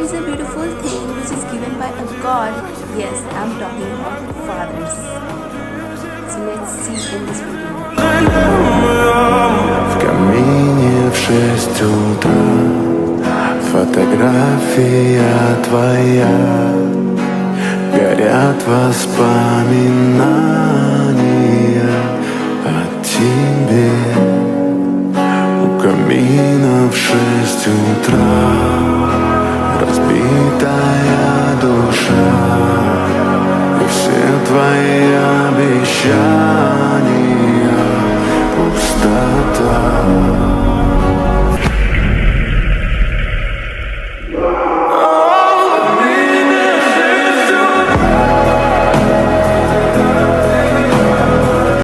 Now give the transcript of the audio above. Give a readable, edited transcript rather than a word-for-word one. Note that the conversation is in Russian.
is a beautiful thing which is given by a God. Yes, I'm talking about fathers. So let's see in this video. В камине в 6 утра фотография твоя, горят воспоминания о тебе. У камина в 6 утра разбитая душа, и все твои обещания